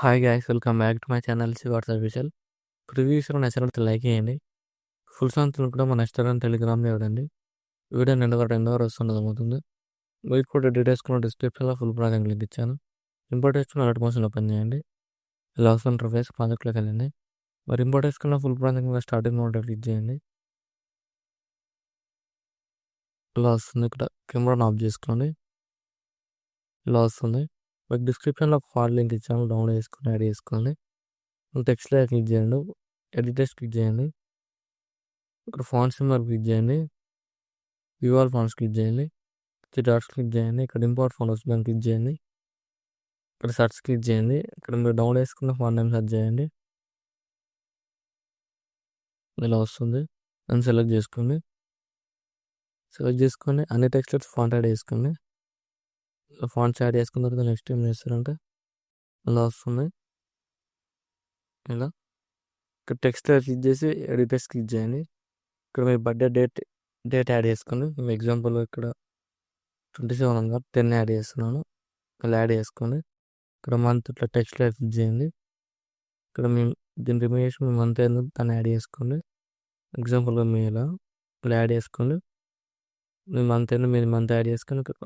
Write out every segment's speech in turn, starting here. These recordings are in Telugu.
Hi guys, welcome back to my channel శివార్త విషల్. ప్రివ్యూస్లో నచ్చినట్టు లైక్ చేయండి. ఫుల్ సాంగ్స్ కూడా మన ఇన్స్టాగ్రామ్ టెలిగ్రామ్లో ఇవ్వండి. వీడియో రెండో వస్తున్నది అవుతుంది. మీరు కూడా డీటెయిల్స్ కూడా డిస్క్రిప్షన్లో ఫుల్ ప్రాజెక్ట్ లింక్ ఇచ్చాను. ఇంపార్టెన్స్ అలర్ట్ మోషన్ ఓపెన్ చేయండి. ఇలా వస్తుంటారు ఫేస్ ప్రాజెక్ట్లోకి వెళ్ళండి. మరి ఇంపార్టెన్స్ కన్నా ఫుల్ ప్రాజెక్ట్ మీద స్టార్టింగ్ మోడ్ క్లిక్ చేయండి. ఇలా వస్తుంది. ఇక్కడ కెమెరాను ఆఫ్ చేసుకోండి. ఇలా వస్తుంది. మీకు డిస్క్రిప్షన్లో ఒక ఫాల్ లింక్ ఇచ్చాను, డౌన్లోడ్ చేసుకుని యాడ్ చేసుకోండి. టెక్స్ట్ లేయర్ క్లిక్ చేయండి. ఎడిట్ టెక్స్ట్ క్లిక్ చేయండి. ఇక్కడ ఫాంట్ సింబల్ క్లిక్ చేయండి. వ్యూ ఆల్ ఫాంట్స్ క్లిక్ చేయండి. 3 డాట్స్ క్లిక్ చేయండి. ఇక్కడ ఇంపోర్ట్ ఫోటోస్ దాన్ని క్లిక్ చేయండి. ఇక్కడ సెర్చ్ క్లిక్ చేయండి. ఇక్కడ మీరు డౌన్లోడ్ చేసుకున్న ఫాంట్ నేమ్ సెర్చ్ చేయండి. ఇలా వస్తుంది. దాన్ని సెలెక్ట్ చేసుకోండి. అన్ని టెక్స్ట్లెట్స్ ఫాంట్ యాడ్ చేసుకోండి. ఫాంట్స్ యాడ్ చేసుకున్న తర్వాత నెక్స్ట్ ఏం చేస్తారంటే ఇలా వస్తుంది. ఇలా ఇక్కడ టెక్స్ట్ క్లిక్ చేసి ఎడిట్ టెక్స్ట్ క్లిక్ చేయండి. ఇక్కడ మీ బర్త్డే డేట్ యాడ్ చేసుకోండి. మీ ఎగ్జాంపుల్ ఇక్కడ 27 ఉంది, 10 యాడ్ చేస్తున్నాను. ఇలా యాడ్ చేసుకోండి. ఇక్కడ మంత్ ఇట్లా టెక్స్ట్ క్లిక్ చేయండి. ఇక్కడ దీని రిమూవ్ చేసి మీ మంత్ ఏందో దాన్ని యాడ్ చేసుకోండి. ఎగ్జాంపుల్గా మీ ఇలా యాడ్ చేసుకోండి. మీ మంత్ యాడ్ చేసుకొని ఇక్కడ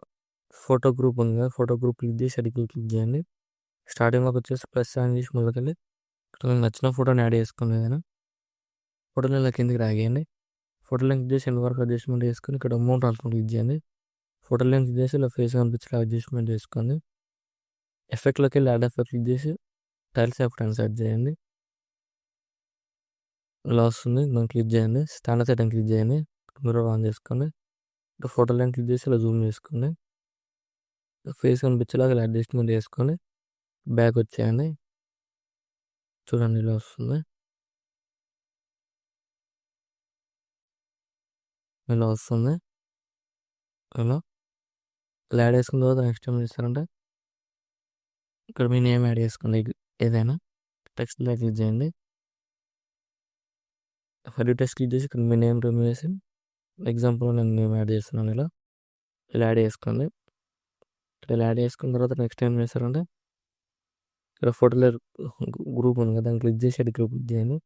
ఫోటో గ్రూప్ ఉంది కదా, ఫోటో గ్రూప్ క్లిక్ చేసి అడిగి క్లిక్ చేయండి. స్టార్టింగ్లోకి వచ్చేసి ప్లస్ ఆన్ చేసి మొదలుకెళ్ళి ఇక్కడ మీకు నచ్చిన ఫోటోని యాడ్ చేసుకోండి. ఏదైనా ఫోటోని ఇలా కిందికి రాగేయండి. ఫోటో లింక్ చేసి ఎన్ని వరకు అడ్జస్ట్మెంట్ చేసుకొని ఇక్కడ అమౌంట్ ఆల్ఫోన్ క్లిక్ చేయండి. ఫోటో లింక్ చేసి ఇలా ఫేస్ కనిపించి అడ్జస్ట్మెంట్ చేసుకోండి. ఎఫెక్ట్లోకి వెళ్ళి యాడ్ ఎఫెక్ట్ క్లిక్ చేసి టైల్స్ ఎఫెక్ట్ సెట్ చేయండి. ఇలా వస్తుంది. దాన్ని క్లిక్ చేయండి. స్టాండర్డ్ సెట్టింగ్ క్లిక్ చేయండి. మిర్రర్ ఆన్ చేసుకోండి. ఇక్కడ ఫోటో లింక్ క్లిక్ చేసి ఇలా జూమ్ చేసుకోండి. ఫేస్ కనిపించేలాగా ఇలా అడ్జస్ట్మెంట్ చేసుకొని బ్యాక్ వచ్చేయండి. చూడండి ఇలా వస్తుంది. ఇలా వస్తుంది. ఇలా యాడ్ చేసుకున్న తర్వాత నెక్స్ట్ ఏం చేస్తారంటే ఇక్కడ మీ నేమ్ యాడ్ చేసుకోండి. ఏదైనా టెక్స్ట్ క్లిక్ చేయండి. ఎడిట్ టెక్స్ట్ క్లిక్ చేసి ఇక్కడ మీ నేమ్ రిమూవ్ చేసి ఎగ్జాంపుల్ నేను నేమ్ యాడ్ చేస్తున్నాను. ఇలా యాడ్ చేసుకోండి. ఇలా యాడ్ చేసుకున్న తర్వాత నెక్స్ట్ ఏం చేస్తారంటే ఇక్కడ ఫోటోలో గ్రూప్ ఉంది కదా, దాన్ని క్లిక్ చేసి ఎడిట్ గ్రూప్ క్లిక్ చేయండి.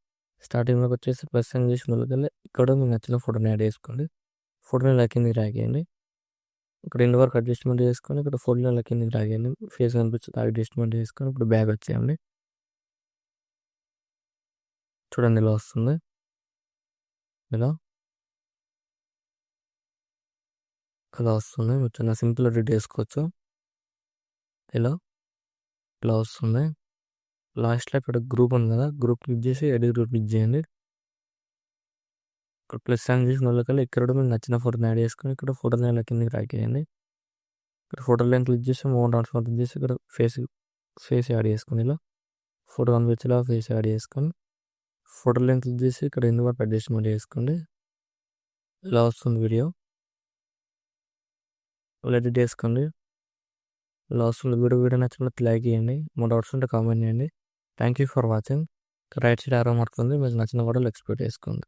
స్టార్టింగ్లోకి వచ్చేసి ప్లస్ అని చేసి మొదలుకెళ్ళి ఇక్కడ మీకు నచ్చిన ఫోటోని యాడ్ చేసుకోండి. ఫోటోని ఇలా కిందికి రాగేయండి. ఇక్కడ ఎండ్ వరకు అడ్జస్ట్మెంట్ చేసుకొని ఇక్కడ ఫోటోని ఇలా కిందికి రాగేయండి. ఫేస్ కనిపించింది అడ్జస్ట్మెంట్ చేసుకొని ఇప్పుడు బ్యాక్ వచ్చేయండి. చూడండి ఇలా వస్తుంది. ఇలా వస్తుంది. మీరు చిన్న సింపుల్ ఎడిట్ చేసుకోవచ్చు. ఇలా వస్తుంది. లాస్ట్లో ఇక్కడ గ్రూప్ ఉంది కదా, గ్రూప్ క్లిక్ చేసి ఎడిట్ గ్రూప్ క్లిక్ చేయండి. ఇక్కడ ప్లస్ ఆన్ చేసిన వాళ్ళకల్లా ఇక్కడ మీకు నచ్చిన ఫోటోని యాడ్ చేసుకొని ఇక్కడ ఫోటోని ఇలా కిందకి రాకేయండి. ఇక్కడ ఫోటో లైన్ క్లిక్ చేసి మౌంట్ ఆన్ క్లిక్ చేసి ఇక్కడ ఫేస్ యాడ్ చేసుకొని ఇలా ఫోటో కనిపించేలా ఫేస్ యాడ్ చేసుకొని ఫోటో లైన్ క్లిక్ చేసి ఇక్కడ ఎందుకు వరకు అడ్జస్ట్మెంట్ చేసుకోండి. ఇలా వస్తుంది వీడియో. ఎడిట్ చేసుకోండి. ఇలా వస్తుంది వీడియో నచ్చినట్టు లైక్ చేయండి. మా డౌట్స్ ఉంటే కామెంట్ చేయండి. Thank you for watching. Right side ఆరో మార్క్ ఉంది, మీకు నచ్చిన కూడా ఎక్స్పెక్ట్ చేసుకోండి.